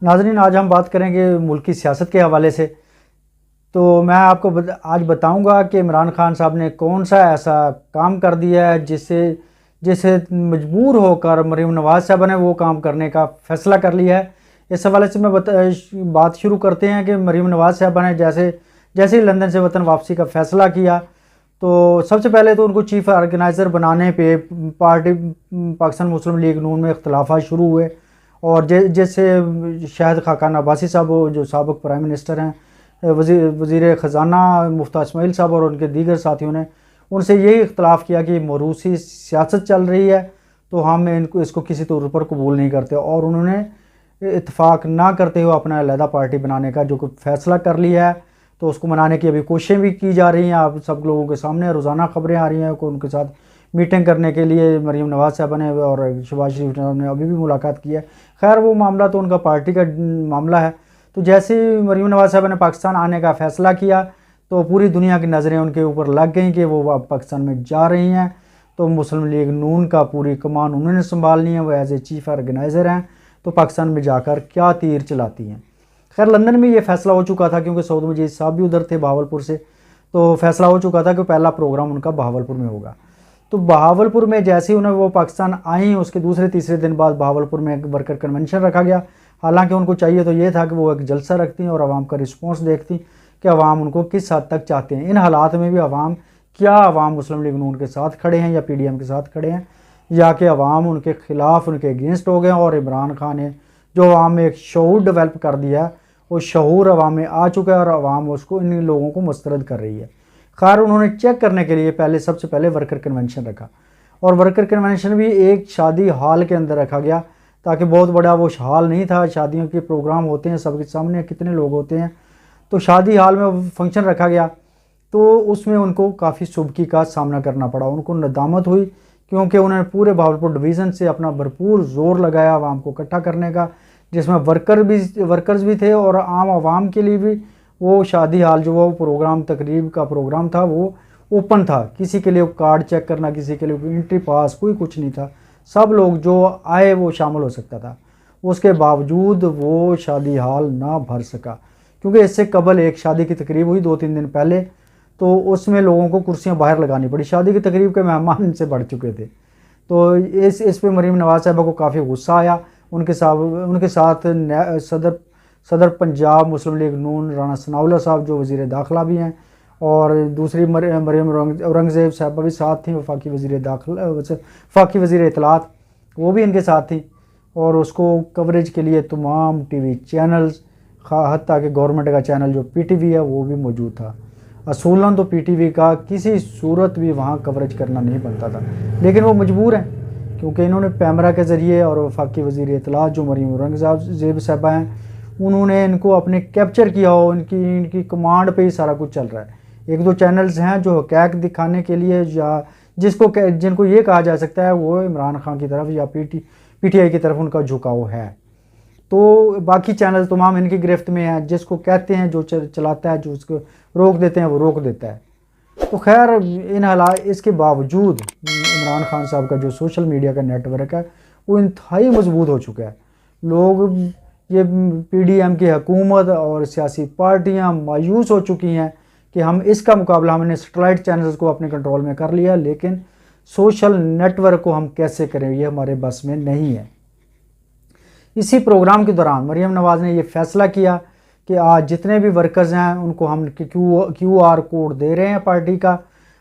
नाज़रीन, आज हम बात करेंगे मुल्क की सियासत के हवाले से। तो मैं आपको आज बताऊंगा कि इमरान खान साहब ने कौन सा ऐसा काम कर दिया है जिससे जिसे मजबूर होकर मरीम नवाज़ साहब ने वो काम करने का फ़ैसला कर लिया है। इस हवाले से बात शुरू करते हैं कि मरीम नवाज़ साहब ने जैसे जैसे ही लंदन से वतन वापसी का फ़ैसला किया, तो सबसे पहले तो उनको चीफ ऑर्गेनाइज़र बनाने पे पार्टी पाकिस्तान मुस्लिम लीग नून में इख्तलाफात शुरू हुए। और जैसे शाहिद खाकान अब्बासी साहब जो साबिक़ प्राइम मिनिस्टर हैं, वज़ीर ख़जाना मुफ्ती इस्माइल साहब और उनके दीगर साथियों ने उनसे यही इख्तलाफ किया कि मरूसी सियासत चल रही है, तो हम इसको किसी तौर पर कबूल नहीं करते। और उन्होंने इत्तेफाक ना करते हुए अपना अलहदा पार्टी बनाने का जो फ़ैसला कर लिया है, तो उसको मनाने की अभी कोशिशें भी की जा रही हैं। आप सब लोगों के सामने रोज़ाना ख़बरें आ रही हैं कि उनके साथ मीटिंग करने के लिए मरीम नवाज़ साहब ने और शहबाज शरीफ साहब ने अभी भी मुलाकात की है। खैर, वो मामला तो उनका पार्टी का मामला है। तो जैसे ही मरीम नवाज़ साहब ने पाकिस्तान आने का फ़ैसला किया, तो पूरी दुनिया की नज़रें उनके ऊपर लग गई कि वो अब पाकिस्तान में जा रही हैं। तो मुस्लिम लीग नून का पूरी कमान उन्होंने संभालनी है, वो एज ए चीफ ऑर्गेनाइज़र हैं। तो पाकिस्तान में जाकर क्या तीर चलाती हैं। खैर, लंदन में ये फ़ैसला हो चुका था, क्योंकि सऊद मजीद साहब भी उधर थे बहावलपुर से। तो फैसला हो चुका था कि पहला प्रोग्राम उनका बहावलपुर में होगा। तो बहावलपुर में जैसे ही उन्हें वो पाकिस्तान आई, उसके दूसरे तीसरे दिन बाद बहावलपुर में एक वर्कर कन्वेंशन रखा गया। हालांकि उनको चाहिए तो ये था कि वो एक जलसा रखती और आवाम का रिस्पॉन्स देखती कि आवाम उनको किस हद तक चाहते हैं। इन हालात में भी आवाम मुस्लिम लीग नून के साथ खड़े हैं या PDM के साथ खड़े हैं, या कि आवाम उनके ख़िलाफ़ उनके अगेंस्ट हो गए। और इमरान खान ने जो आवाम में एक शऊर डेवलप कर दिया, वो शऊर आवाम में आ चुका है और आवाम उसको इन लोगों को मुस्तरद कर रही है। खैर, उन्होंने चेक करने के लिए सबसे पहले वर्कर कन्वेंशन रखा। और वर्कर कन्वेंशन भी एक शादी हॉल के अंदर रखा गया, ताकि बहुत बड़ा वो हॉल नहीं था। शादियों के प्रोग्राम होते हैं, सबके सामने कितने लोग होते हैं, तो शादी हॉल में फंक्शन रखा गया। तो उसमें उनको काफ़ी सुबकी का सामना करना पड़ा। उनको नदामत हुई, क्योंकि उन्होंने पूरे बहावलपुर डिवीज़न से अपना भरपूर ज़ोर लगाया आवाम को इकट्ठा करने का, जिसमें वर्कर्स भी थे और आम आवाम के लिए भी वो शादी हाल जो वो प्रोग्राम तकरीब का प्रोग्राम था, वो ओपन था। किसी के लिए कार्ड चेक करना, किसी के लिए एंट्री पास, कोई कुछ नहीं था। सब लोग जो आए वो शामिल हो सकता था। उसके बावजूद वो शादी हाल ना भर सका, क्योंकि इससे कबल एक शादी की तकरीब हुई 2-3 दिन पहले, तो उसमें लोगों को कुर्सियां बाहर लगानी पड़ी। शादी की तकरीब के मेहमान इनसे बढ़ चुके थे। तो इस पे मरीम नवाज़ साहबा को काफ़ी गुस्सा आया। उनके साथ सदर पंजाब मुस्लिम लीग नून राना सनाउल्लाह साहब जो वज़ीर दाखिला भी हैं, और दूसरी मरीम औरंगज़ेब साहबा भी साथ थी, वफाकी वज़ीर इत्तलात, वो भी इनके साथ थी। और उसको कवरेज के लिए तमाम TV चैनल्स, हत्ता कि गवर्नमेंट का चैनल जो PTV है वो भी मौजूद था। असूलन तो PTV का किसी सूरत भी वहाँ कवरेज करना नहीं बनता था, लेकिन वो मजबूर हैं, क्योंकि इन्होंने पैमरा के ज़रिए और वफाकी वज़ीर इत्तलात जो मरीम औरंगज़ेब साहबा हैं, उन्होंने इनको अपने कैप्चर किया हो। इनकी कमांड पे ही सारा कुछ चल रहा है। 1-2 चैनल्स हैं जो हक़ाइक़ दिखाने के लिए, या जिनको ये कहा जा सकता है वो इमरान खान की तरफ या PTI की तरफ उनका झुकाव है। तो बाकी चैनल तमाम इनकी गिरफ्त में हैं। जिसको कहते हैं जो चलाता है, जो उसको रोक देते हैं वो रोक देता है। तो खैर, इन हालात इसके बावजूद इमरान खान साहब का जो सोशल मीडिया का नेटवर्क है वो इंतहाई मजबूत हो चुका है। लोग, ये PDM की हुकूमत और सियासी पार्टियां मायूस हो चुकी हैं कि हम इसका मुकाबला, हमने सैटेलाइट चैनल्स को अपने कंट्रोल में कर लिया, लेकिन सोशल नेटवर्क को हम कैसे करें, ये हमारे बस में नहीं है। इसी प्रोग्राम के दौरान मरीम नवाज़ ने ये फ़ैसला किया कि आज जितने भी वर्कर्स हैं उनको हम QR कोड दे रहे हैं पार्टी का,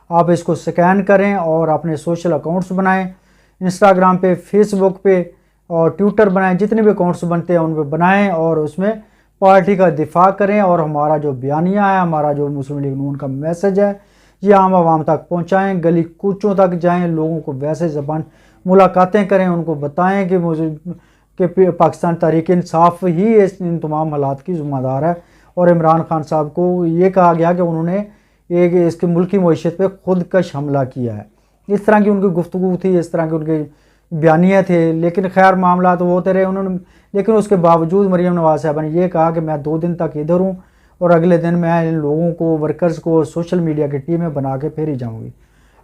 आप इसको स्कैन करें और अपने सोशल अकाउंट्स बनाएं, इंस्टाग्राम पे, फेसबुक पे और ट्विटर बनाएं। जितने भी अकाउंट्स बनते हैं उन पर बनाएं और उसमें पार्टी का दिफा करें, और हमारा जो बयानिया है, हमारा जो मुस्लिम लीग नून का मैसेज है, ये आम आवाम तक पहुँचाएँ, गली कूचों तक जाएँ, लोगों को वैसे ज़बान मुलाकातें करें, उनको बताएँ कि पाकिस्तान तहरीक इंसाफ ही इन तमाम हालात की ज़िम्मेदार है। और इमरान खान साहब को ये कहा गया कि उन्होंने एक इसके मुल्क की मईशत पे खुदकश हमला किया है। इस तरह की उनकी गुफ्तगू थी, इस तरह के उनके बयानिया थे। लेकिन खैर, मामला तो होते रहे उन्होंने, लेकिन उसके बावजूद मरीम नवाज़ साहब ने यह कहा कि मैं 2 दिन तक इधर हूँ और अगले दिन मैं इन लोगों को, वर्कर्स को सोशल मीडिया की टीमें बना के फिर ही जाऊँगी।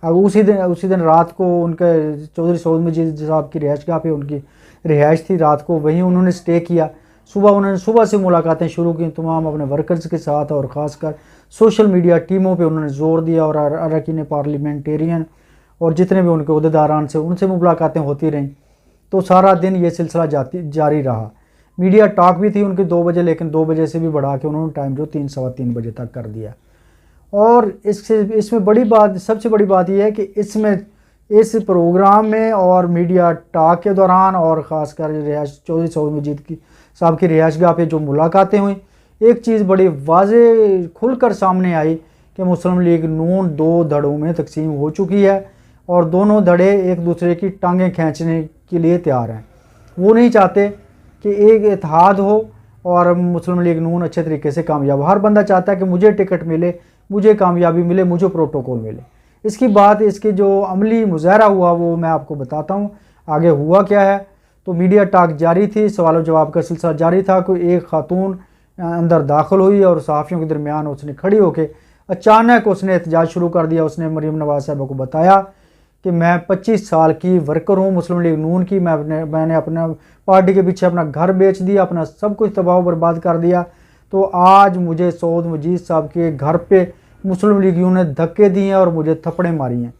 अब उसी दिन रात को उनके चौधरी सऊद मजीद साहब की रिहाइशगाह पे उनकी रिहाइश थी, रात को वहीं उन्होंने स्टे किया। उन्होंने सुबह से मुलाकातें शुरू की तमाम अपने वर्कर्स के साथ, और ख़ासकर सोशल मीडिया टीमों पे उन्होंने ज़ोर दिया, और अरकान पार्लियामेंटेरियन और जितने भी उनके अहदेदारान से उनसे मुलाकातें होती रहीं। तो सारा दिन ये सिलसिला जारी रहा। मीडिया टॉक भी थी उनकी 2 बजे, लेकिन 2 बजे से भी बढ़ा के उन्होंने टाइम जो 3 सवा 3 बजे तक कर दिया। और इसमें बड़ी बात, सबसे बड़ी बात यह है कि इस प्रोग्राम में और मीडिया टॉक के दौरान, और ख़ासकर रिहायश चौधरी सऊद मजीद की साहब की रिहायशगाह पे जो मुलाकातें हुई, एक चीज़ बड़ी वाज़े खुलकर सामने आई कि मुस्लिम लीग नून 2 धड़ों में तकसीम हो चुकी है, और दोनों धड़े एक दूसरे की टांगें खींचने के लिए तैयार हैं। वो नहीं चाहते कि एक इत्तेहाद हो और मुस्लिम लीग नून अच्छे तरीके से कामयाब हो। हर बंदा चाहता है कि मुझे टिकट मिले, मुझे कामयाबी मिले, मुझे प्रोटोकॉल मिले। इसकी जो अमली मुजाहरा हुआ वो मैं आपको बताता हूँ आगे हुआ क्या है। तो मीडिया टॉक जारी थी, सवाल जवाब का सिलसिला जारी था। कोई एक खातून अंदर दाखिल हुई और सहाफ़ियों के दरमियान उसने खड़ी होकर अचानक उसने एहतजाज शुरू कर दिया। उसने मरीम नवाज़ साहब को बताया कि मैं 25 साल की वर्कर हूँ मुस्लिम लीग नून की, मैंने अपना पार्टी के पीछे अपना घर बेच दिया, अपना सब कुछ तबाह बर्बाद कर दिया। तो आज मुझे सऊद मजीद साहब के घर पे मुस्लिम लीगियों ने धक्के दिए हैं और मुझे थप्पड़े मारी हैं।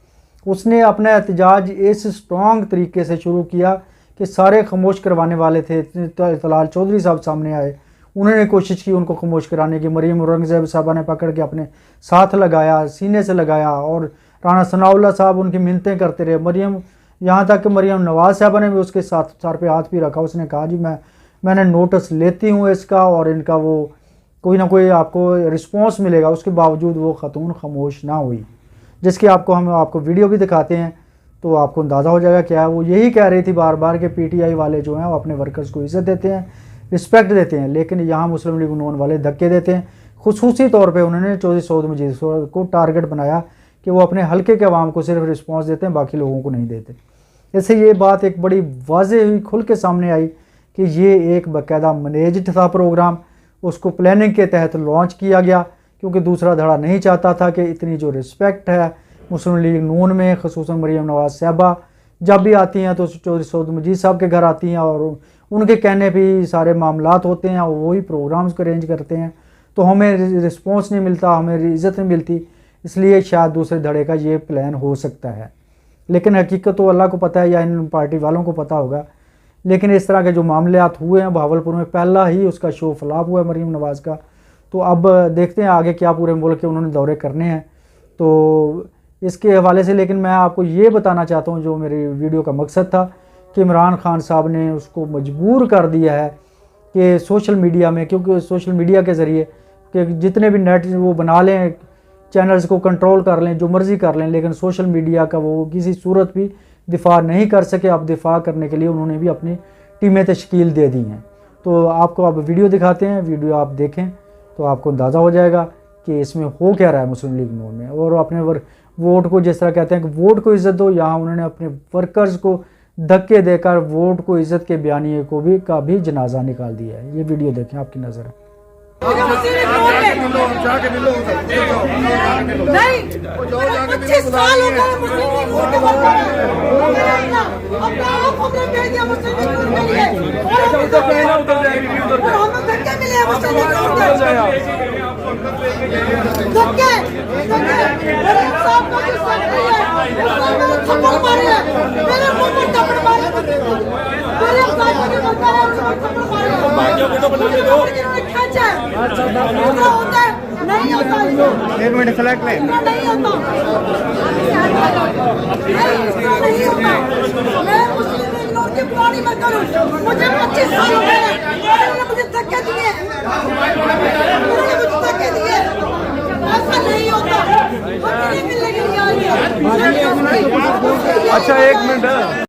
उसने अपना एहतजाज इस स्ट्रॉन्ग तरीके से शुरू किया कि सारे खामोश करवाने वाले थे। तलाल चौधरी साहब सामने आए, उन्होंने कोशिश की उनको खामोश कराने की। मरीम औरंगज़ेब साहबा ने पकड़ के अपने साथ लगाया, सीने से लगाया, और राना सनाउल्लाह साहब उनकी मिन्नतें करते रहे। मरीम, यहाँ तक कि मरीम नवाज़ साहबा ने भी उसके साथ सर पे हाथ भी रखा। उसने कहा जी मैंने नोटिस लेती हूँ इसका, और इनका वो कोई ना कोई आपको रिस्पॉन्स मिलेगा। उसके बावजूद वो खातून खामोश ना हुई, जिसकी हम आपको वीडियो भी दिखाते हैं तो आपको अंदाज़ा हो जाएगा क्या है। वो यही कह रही थी बार बार कि PTI वाले जो हैं वो अपने वर्कर्स को इज़्ज़त देते हैं, रिस्पेक्ट देते हैं, लेकिन यहाँ मुस्लिम लीग नून वाले धक्के देते हैं। खुसूसी तौर पे उन्होंने चौधरी सऊद मजीद को टारगेट बनाया कि वो अपने हल्के के अवाम को सिर्फ रिस्पॉन्स देते हैं, बाकी लोगों को नहीं देते। इससे ये बात एक बड़ी वाज़े हुई, खुल के सामने आई कि ये एक बाकायदा मैनेज्ड था प्रोग्राम। उसको प्लानिंग के तहत लॉन्च किया गया, क्योंकि दूसरा धड़ा नहीं चाहता था कि इतनी जो रिस्पेक्ट है मुस्लिम लीग नून में, ख़ुसूसन मरीम नवाज़ साहबा जब भी आती हैं तो चौधरी सऊद मजीद साहब के घर आती हैं, और उनके कहने पे ही सारे मामलात होते हैं, और वही प्रोग्राम्स को अरेंज करते हैं। तो हमें रिस्पॉन्स नहीं मिलता, हमें इज़्ज़त नहीं मिलती, इसलिए शायद दूसरे धड़े का ये प्लान हो सकता है। लेकिन हकीकत तो अल्लाह को पता है या इन पार्टी वालों को पता होगा। लेकिन इस तरह के जो मामलात हुए हैं, बहावलपुर में पहला ही उसका शो फ्लॉप हुआ है मरीम नवाज़ का। तो अब देखते हैं आगे क्या पूरे मुल्क के उन्होंने दौरे करने हैं, तो इसके हवाले से। लेकिन मैं आपको ये बताना चाहता हूँ, जो मेरी वीडियो का मकसद था, कि इमरान खान साहब ने उसको मजबूर कर दिया है कि सोशल मीडिया में, क्योंकि सोशल मीडिया के ज़रिए कि जितने भी नेट वो बना लें, चैनल्स को कंट्रोल कर लें, जो मर्ज़ी कर लें, लेकिन सोशल मीडिया का वो किसी सूरत भी दिफा नहीं कर सके। अब दिफा करने के लिए उन्होंने भी अपनी टीमें तश्कील दे दी हैं। तो आपको अब वीडियो दिखाते हैं, वीडियो आप देखें तो आपको अंदाज़ा हो जाएगा कि इसमें हो क्या रहा है मुस्लिम लीग नून में। और अपने वोट को, जिस तरह कहते हैं कि वोट को इज़्ज़त दो, यहाँ उन्होंने अपने वर्कर्स को धक्के देकर वोट को इज़्ज़त के बयानिए को भी जनाजा निकाल दिया है। ये वीडियो देखें, आपकी नज़र है। नहीं, 25 साल हो गए मुस्लिम लीग नून के वर्कर अपना आप हमने भेज दिया मुस्लिम लीग नून के लिए, और हमें धक्के मिले हैं मुस्लिम लीग नून के धक्के। मेरे साहब का जो सब नहीं है, मेरे थप्पड़ मारे हैं, मेरे मुंह पर थप्पड़ मारे, मेरे साहब का जो बंदा है उसको थप्पड़ मारे हैं, होता है नहीं होता, 1 मिनट सेलेक्ट ले, नहीं होता, नहीं होता। मैं मुस्लिम लीग नून की पुरानी वर्कर हूँ, मुझे 25 साल हो गए, उन्होंने मुझे धक्के दिए, उन्होंने मुझे धक्के दिए। ऐसा नहीं होता, हम नहीं मिलने के लिए आए हैं। अच्छा 1 मिनट